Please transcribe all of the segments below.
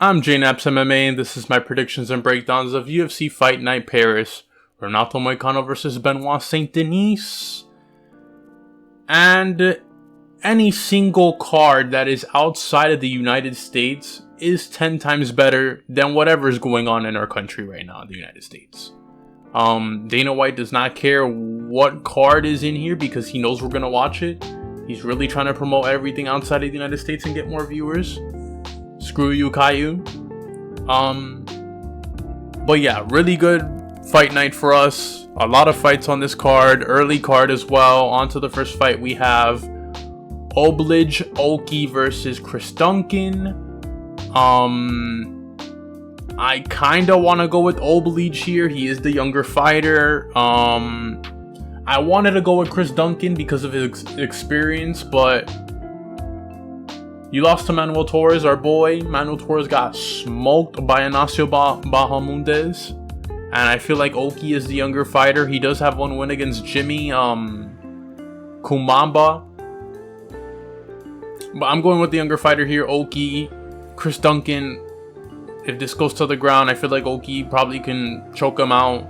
I'm JNaps MMA, and this is my predictions and breakdowns of UFC Fight Night Paris, Renato Moicano versus Benoit Saint Denis. And any single card that is outside of the United States is 10 times better than whatever is going on in our country right now in the United States. Dana White does not care what card is in here because he knows we're going to watch it. He's really trying to promote everything outside of the United States and get more viewers. Screw you, Caillou. But yeah, really good fight night for us. A lot of fights on this card. Early card as well. On to the first fight. We have Oki versus Chris Duncan. I kind of want to go with Oblij here. He is the younger fighter. I wanted to go with Chris Duncan because of his experience, but you lost to Manuel Torres, our boy. Manuel Torres got smoked by Inacio Bahamundes. And I feel like Oki is the younger fighter. He does have one win against Jimmy Kumamba. But I'm going with the younger fighter here, Oki. Chris Duncan, if this goes to the ground, I feel like Oki probably can choke him out.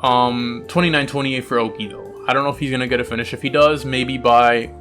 29-28 for Oki though. I don't know if he's going to get a finish. If he does, maybe by,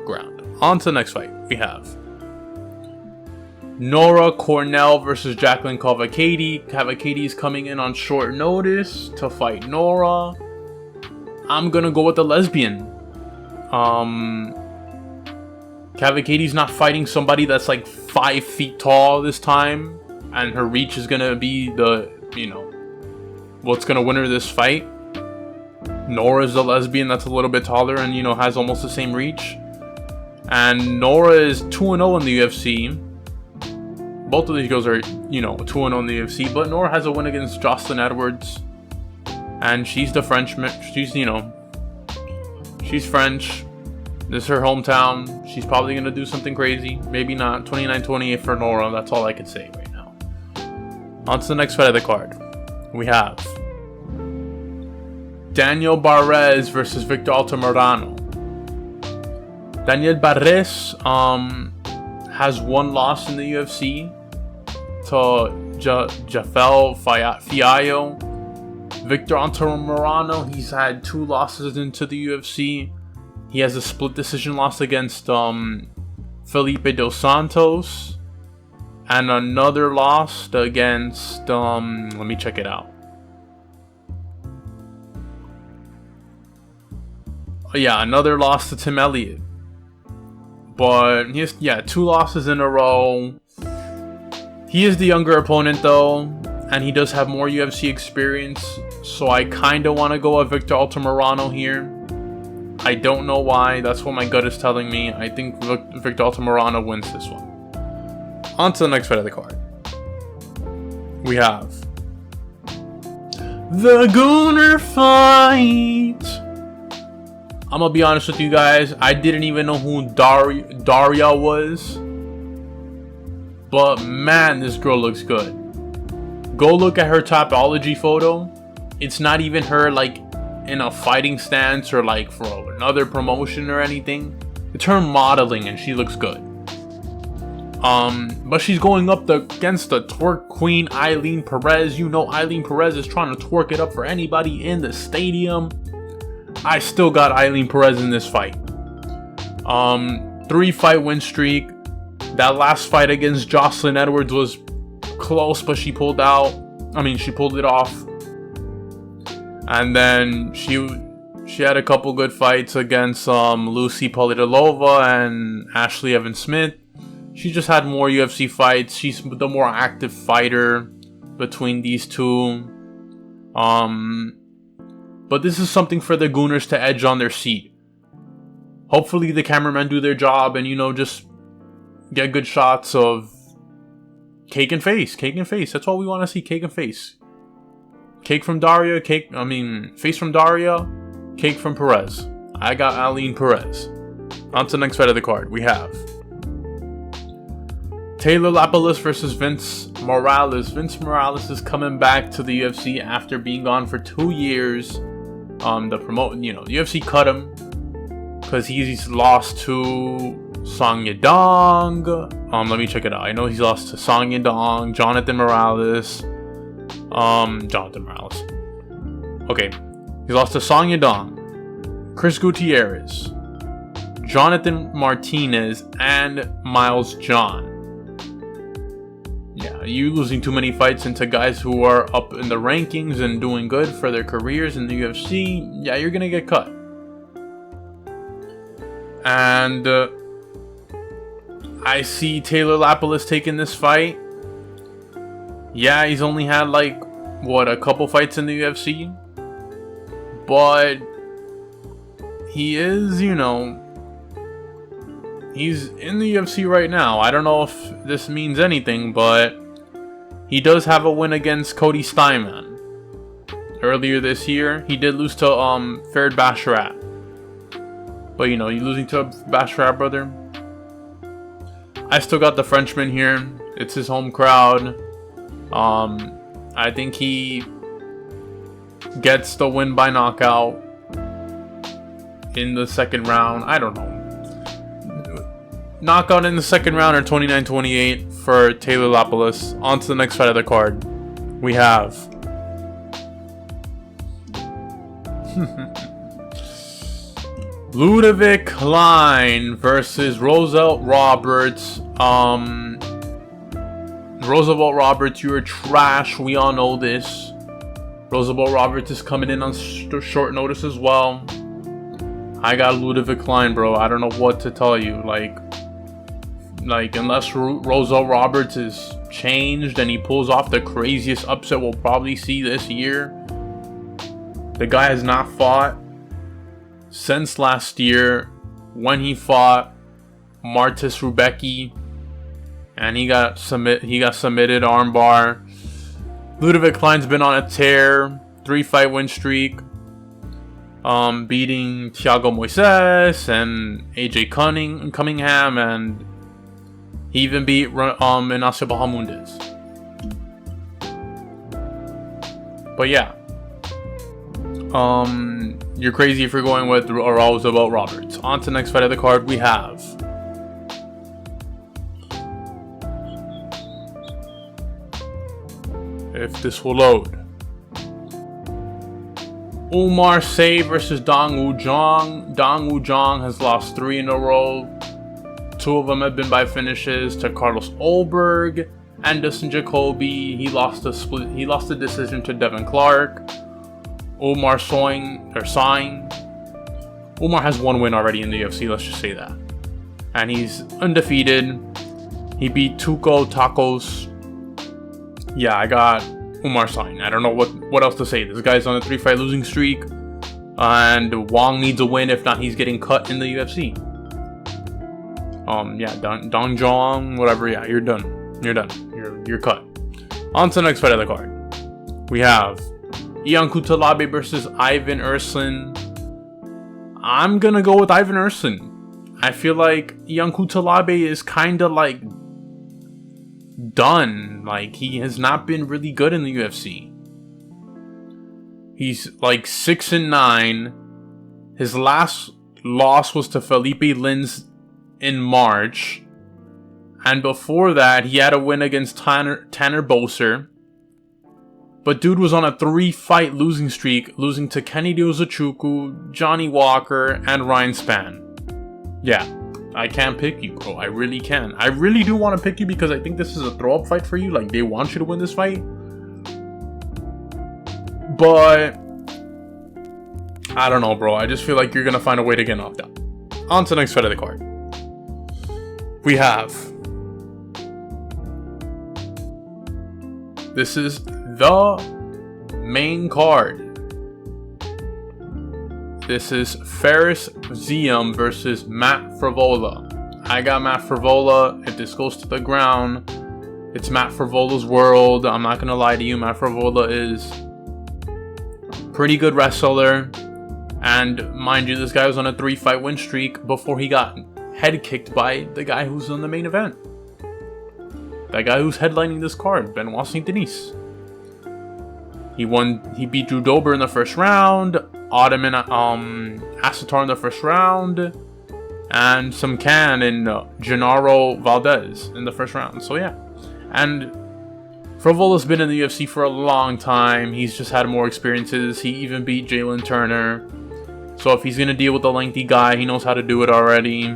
ground. On to the next fight. We have Nora Cornolle versus Jacqueline Cavalcanti. Cavalcanti is coming in on short notice to fight Nora. I'm going to go with the lesbian. Cavalcanti's not fighting somebody that's like 5 feet tall this time. And her reach is going to be the, what's going to win her this fight. Nora is the lesbian that's a little bit taller and, has almost the same reach. And Nora is 2-0 in the UFC. Both of these girls are, 2-0 in the UFC. But Nora has a win against Jocelyn Edwards. And she's the Frenchman. She's, she's French. This is her hometown. She's probably going to do something crazy. Maybe not. 29-28 for Nora. That's all I can say right now. On to the next fight of the card. We have Daniel Barez versus Victor Altamirano. Daniel Barez has one loss in the UFC to Jafel Fiallo. Victor Altamirano, he's had 2 losses into the UFC. He has a split decision loss against Felipe Dos Santos. And another loss against, let me check it out. Yeah, another loss to Tim Elliott. But he has, 2 losses in a row. He is the younger opponent though, and he does have more UFC experience. So I kind of want to go with Victor Altamirano here. I don't know why. That's what my gut is telling me. I think Victor Altamirano wins this one. On to the next fight of the card. We have the Gooner fight. I'm gonna be honest with you guys. I didn't even know who Darya was. But man, this girl looks good. Go look at her Topology photo. It's not even her like in a fighting stance or like for another promotion or anything. It's her modeling and she looks good. But she's going up against the twerk queen Ailin Perez. Ailin Perez is trying to twerk it up for anybody in the stadium. I still got Ailin Perez in this fight. 3-fight win streak. That last fight against Jocelyn Edwards was close, but she pulled out. She pulled it off. And then she had a couple good fights against Lucy Politylova and Ashley Evans Smith. She just had more UFC fights. She's the more active fighter between these two. But this is something for the Gooners to edge on their seat. Hopefully the cameramen do their job and, just get good shots of cake and face. Cake and face. That's all we want to see. Cake and face. Cake from Darya. Face from Darya. Cake from Perez. I got Ailin Perez. On to the next fight of the card. We have Taylor Lapilus versus Vince Morales. Vince Morales is coming back to the UFC after being gone for 2 years. The UFC cut him because he's lost to Song Yadong. Let me check it out. I know he's lost to Song Yadong, Jonathan Morales. Jonathan Morales. Okay. He lost to Song Yadong, Chris Gutierrez, Jonathan Martinez, and Miles John. Yeah, you losing too many fights into guys who are up in the rankings and doing good for their careers in the UFC. Yeah, you're gonna get cut. And I see Taylor Lapilus taking this fight. Yeah, he's only had like, what, a couple fights in the UFC? But he is, you know, he's in the UFC right now. I don't know if this means anything, but he does have a win against Cody Steinman. Earlier this year, he did lose to Farid Basharat. But, you know, you losing to Basharat, brother. I still got the Frenchman here. It's his home crowd. I think he gets the win by knockout in the second round. I don't know. Knockout in the second round or 29-28 for Taylor Lapilus. On to the next fight of the card. We have Ludovit Klein versus Roosevelt Roberts. Roosevelt Roberts, you're trash. We all know this. Roosevelt Roberts is coming in on short notice as well. I got Ludovit Klein, bro. I don't know what to tell you. Like unless Roosevelt Roberts is changed and he pulls off the craziest upset we'll probably see this year. The guy has not fought since last year when he fought Martis Rubecki and he got submitted armbar. Ludovit Klein's been on a tear, 3-fight win streak, beating Thiago Moises and AJ Cunningham, and he even beat Ignacio Bahamundes. But yeah, you're crazy if you're going with Roosevelt Roberts. On to the next fight of the card, we have if this will load. Oumar Say versus Dong Woo Jong. Dong Woo Jong has lost 3 in a row. 2 of them have been by finishes to Carlos Olberg and Dustin Jacoby. He lost the decision to Devin Clark. Oumar has 1 win already in the UFC, let's just say that. And he's undefeated. He beat Tuco Tacos. Yeah, I got Oumar Sain. I don't know what else to say. This guy's on a 3-fight losing streak. And Wong needs a win. If not, he's getting cut in the UFC. Yeah, Dong Jong, whatever. Yeah, you're done. You're cut. On to the next fight of the card. We have Ian Cutelaba versus Ivan Erslan. I'm gonna go with Ivan Erslan. I feel like Ian Cutelaba is kind of like done. Like, he has not been really good in the UFC. He's like 6-9. His last loss was to Felipe Lins in March, and before that he had a win against Tanner Boser. But dude was on a 3-fight losing streak, losing to Kennedy Ozuchukwu, Johnny Walker, and Ryan Spann. Yeah, I can't pick you, bro. I really can. I really do want to pick you because I think this is a throw-up fight for you. Like, they want you to win this fight. But I don't know, bro. I just feel like you're going to find a way to get knocked out. On to the next fight of the card. We have... This is the main card. This is Faris Ziam versus Matt Frevola. I got Matt Frevola. If this goes to the ground, it's Matt Frevola's world. I'm not gonna lie to you. Matt Frevola is a pretty good wrestler. And mind you, this guy was on a 3-fight win streak before he got head kicked by the guy who's on the main event. That guy who's headlining this card, Benoit Saint Denis. He beat Drew Dober in the first round, Ottoman Asatar in the first round, and some can in Gennaro Valdez in the first round. So yeah, and Frevola's been in the UFC for a long time. He's just had more experiences. He even beat Jalen Turner. So if he's gonna deal with a lengthy guy, he knows how to do it already.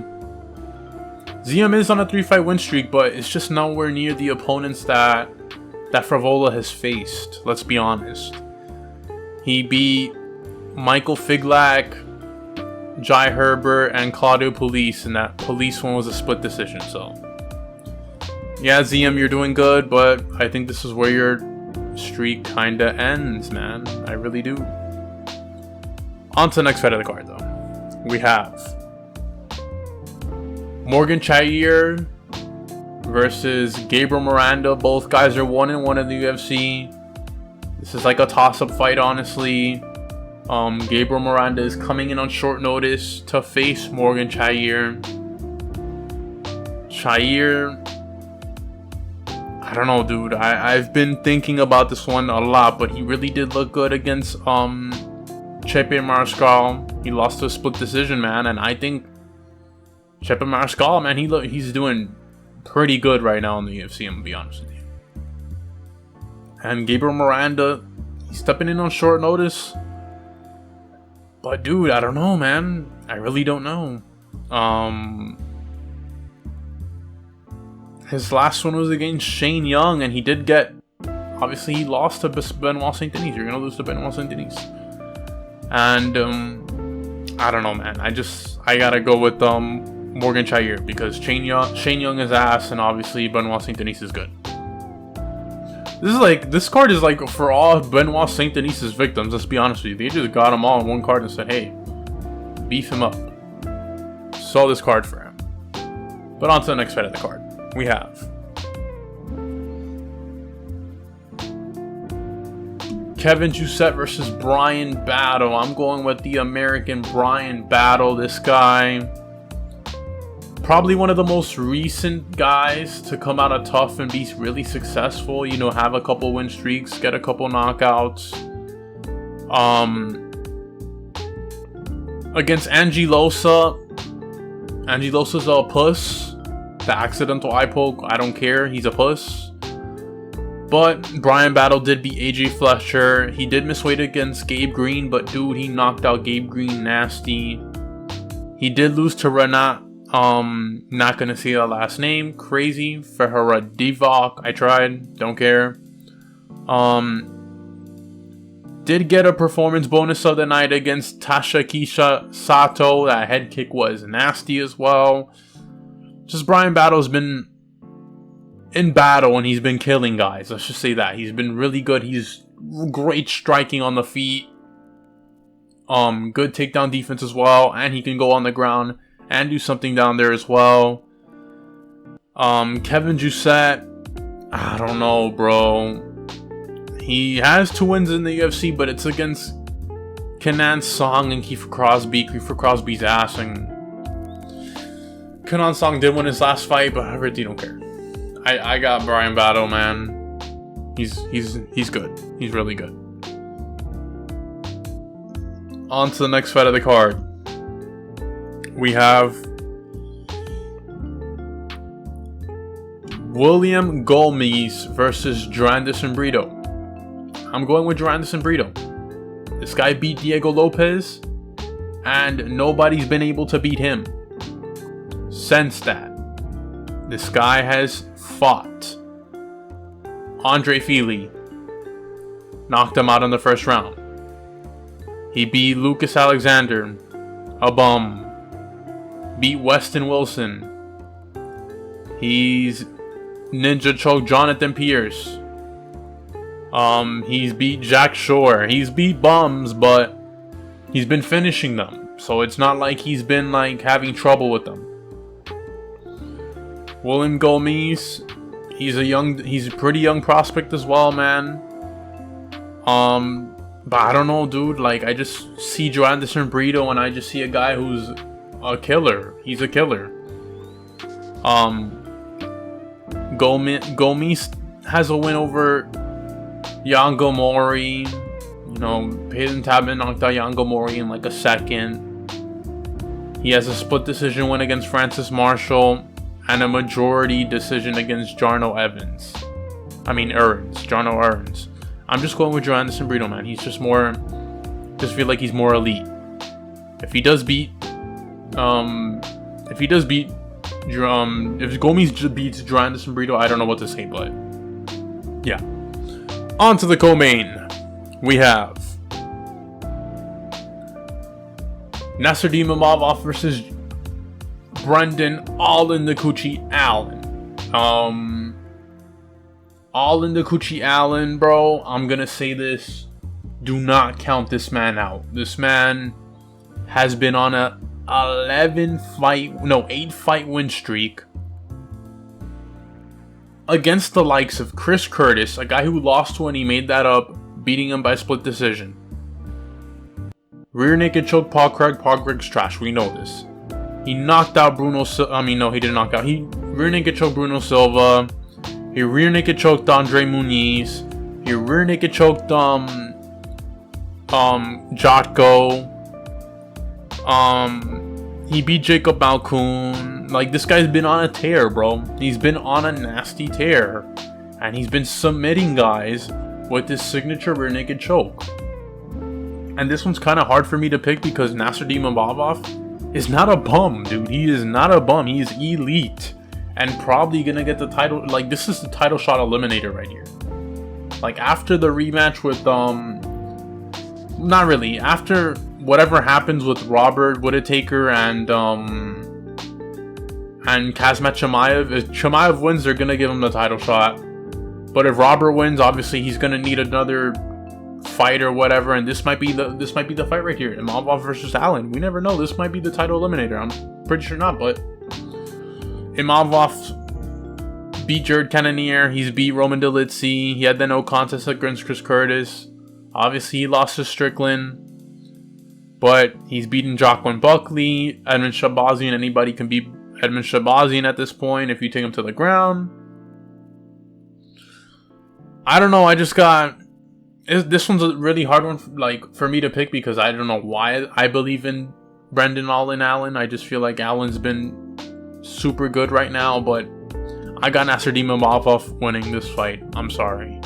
Ziam is on a 3-fight win streak, but it's just nowhere near the opponents that Frevola has faced. Let's be honest. He beat Michael Figlak, Jai Herbert, and Claudio Police, and that Police one was a split decision. So yeah, Ziam, you're doing good, but I think this is where your streak kinda ends, man. I really do. On to the next fight of the card, though. We have Morgan Charriere versus Gabriel Miranda. Both guys are 1-1 in the UFC. This is like a toss-up fight, honestly. Gabriel Miranda is coming in on short notice to face Morgan Charriere. Charriere, I don't know, dude. I've been thinking about this one a lot, but he really did look good against Chepe Mariscal. He lost to a split decision, man, and I think Chepe Mariscal, man, he's doing pretty good right now in the UFC, I'm gonna be honest with you. And Gabriel Miranda, he's stepping in on short notice. But dude, I don't know, man. I really don't know. His last one was against Shane Young, and he did get... Obviously, he lost to Benoit Saint Denis. You're gonna lose to Benoit Saint Denis. And, I don't know, man. I gotta go with, Morgan Charriere, because Shane Young is ass, and obviously Benoit Saint Denis is good. This card is like for all Benoit Saint Denis's victims, let's be honest with you. They just got them all in one card and said, hey, beef him up. Saw this card for him. But on to the next fight of the card. We have Kevin Jousset versus Brian Battle. I'm going with the American Brian Battle. This guy, probably one of the most recent guys to come out of tough and be really successful. You know, have a couple win streaks, get a couple knockouts. Against Angelosa. Angelosa's a puss. The accidental eye poke, I don't care. He's a puss. But Brian Battle did beat AJ Fletcher. He did miss weight against Gabe Green, but dude, he knocked out Gabe Green nasty. He did lose to Renat. Not gonna see the last name. Crazy. Ferreira Divock. I tried. Don't care. Did get a performance bonus of the night against Tasha Kisha Sato. That head kick was nasty as well. Just Brian Battle's been in battle and he's been killing guys. Let's just say that. He's been really good. He's great striking on the feet. Good takedown defense as well. And he can go on the ground and do something down there as well. Kevin Jousset, I don't know, bro. He has 2 wins in the UFC, but it's against Kenan Song and Kiefer Crosby. Kiefer Crosby's ass, and Kenan Song did win his last fight, but I really don't care. I got Brian Battle, man. He's good. He's really good. On to the next fight of the card. We have William Gomis versus Janderson Brito. I'm going with Janderson Brito. This guy beat Diego Lopez, and nobody's been able to beat him since that. This guy has fought Andre Fili, knocked him out in the first round. He beat Lucas Alexander, a bum. Beat Weston Wilson. He's ninja choked Jonathan Pierce. He's beat Jack Shore. He's beat bums, but he's been finishing them. So it's not like he's been like having trouble with them. William Gomis, he's a pretty young prospect as well, man. But I don't know, dude. Like, I just see Janderson Brito and I just see a guy who's a killer. He's a killer. Gomis has a win over Yango Mori. You know, Peyton Tabman knocked out Yango Mori in like a second. He has a split decision win against Francis Marshall and a majority decision against Jarno Earns. I'm just going with Joanderson Brito, man. He's just more, just feel like he's more elite. If Gomis beats Joanderson Brito, I don't know what to say, but yeah. On to the co-main. We have Nasruddin Imavov versus Brendan All-In the Coochie Allen. All-In the Coochie Allen, bro. I'm gonna say this. Do not count this man out. This man has been on a 8 fight win streak against the likes of Chris Curtis, a guy who lost when he made that up, beating him by split decision. Rear naked choke Paul Craig. Paul Craig's trash. We know this. He knocked out Bruno Silva. He didn't knock out. He rear naked choked Bruno Silva. He rear naked choked Andre Muniz. He rear naked choked Jotko. He beat Jacob Malkoon. Like, this guy's been on a tear, bro. He's been on a nasty tear. And he's been submitting guys with his signature rear naked choke. And this one's kind of hard for me to pick because Nasruddin Imavov is not a bum, dude. He is not a bum. He is elite. And probably gonna get the title. Like, this is the title shot eliminator right here. Like, after the rematch with, not really. After whatever happens with Robert Whittaker and Kazmat Chimaev, if Chimaev wins, they're gonna give him the title shot. But if Robert wins, obviously he's gonna need another fight or whatever, and this might be the fight right here. Imavov versus Allen. We never know. This might be the title eliminator. I'm pretty sure not, but Imavov beat Jared Cannonier. He's beat Roman Dolidze. He had the no contest against Chris Curtis. Obviously, he lost to Strickland. But he's beaten Jacqueline Buckley, Edmund Shabazian. Anybody can beat Edmund Shabazian at this point if you take him to the ground. I don't know. I just got... This one's a really hard one for me to pick because I don't know why I believe in Brendan All-In Allen. I just feel like Allen's been super good right now, but I got Nasruddin Imavov winning this fight. I'm sorry.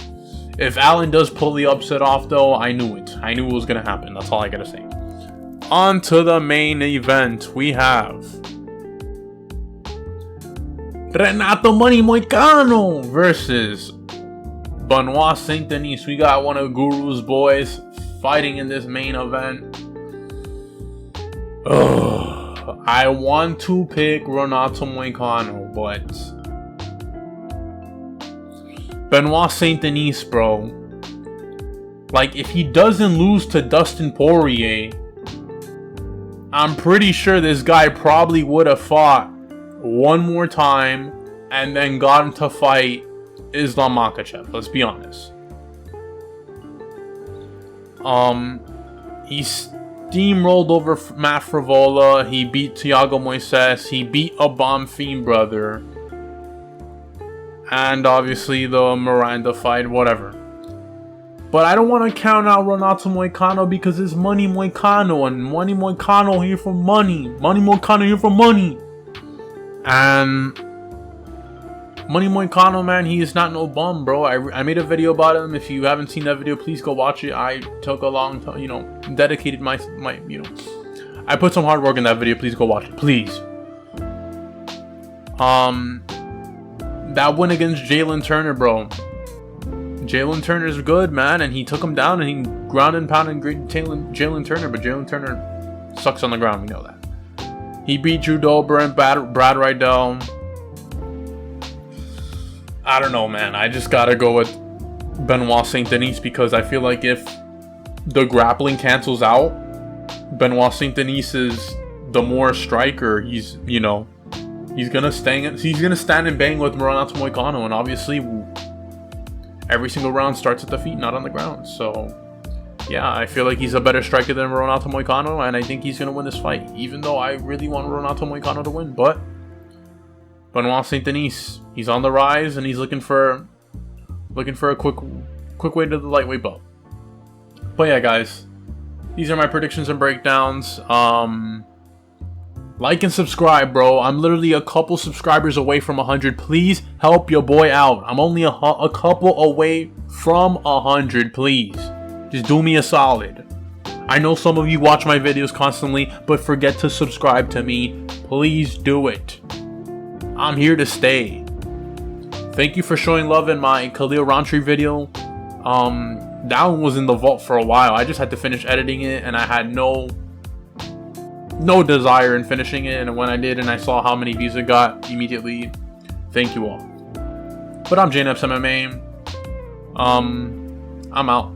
If Allen does pull the upset off, though, I knew it. I knew it was going to happen. That's all I got to say. On to the main event. We have Renato Money Moicano versus Benoit Saint Denis. We got one of Guru's boys fighting in this main event. I want to pick Renato Moicano, but Benoit Saint Denis, bro. Like, if he doesn't lose to Dustin Poirier, I'm pretty sure this guy probably would have fought one more time and then gotten to fight Islam Makhachev. Let's be honest. He steamrolled over Matt Frevola. He beat Thiago Moises. He beat a Bomb Fiend brother. And obviously the Miranda fight, whatever. But I don't want to count out Renato Moicano because it's Money Moicano. And Money Moicano here for money. Money Moicano here for money. And Money Moicano, man, he is not no bum, bro. I made a video about him. If you haven't seen that video, please go watch it. I took a long time, dedicated my I put some hard work in that video. Please go watch it, please. That win against Jalen Turner, bro. Jalen Turner's good, man, and he took him down and he ground and pounded Jalen Turner, but Jalen Turner sucks on the ground. We know that. He beat Drew Dober and Brad Riddell. I don't know, man. I just gotta go with Benoit Saint Denis because I feel like if the grappling cancels out, Benoit Saint Denis is the more striker. He's gonna stand and bang with Renato Moicano, and obviously every single round starts at the feet, not on the ground. So yeah, I feel like he's a better striker than Renato Moicano, and I think he's gonna win this fight. Even though I really want Renato Moicano to win, but Benoit Saint Denis, he's on the rise, and he's looking for a quick way to the lightweight belt. But yeah, guys, these are my predictions and breakdowns. Like and subscribe, bro. I'm literally a couple subscribers away from 100. Please help your boy out. I'm only a couple away from 100, please. Just do me a solid. I know some of you watch my videos constantly, but forget to subscribe to me. Please do it. I'm here to stay. Thank you for showing love in my Khalil Rountree video. That one was in the vault for a while. I just had to finish editing it, and I had no desire in finishing it. And when I did, and I saw how many views it got immediately, thank you all. But I'm JNFS MMA. I'm out.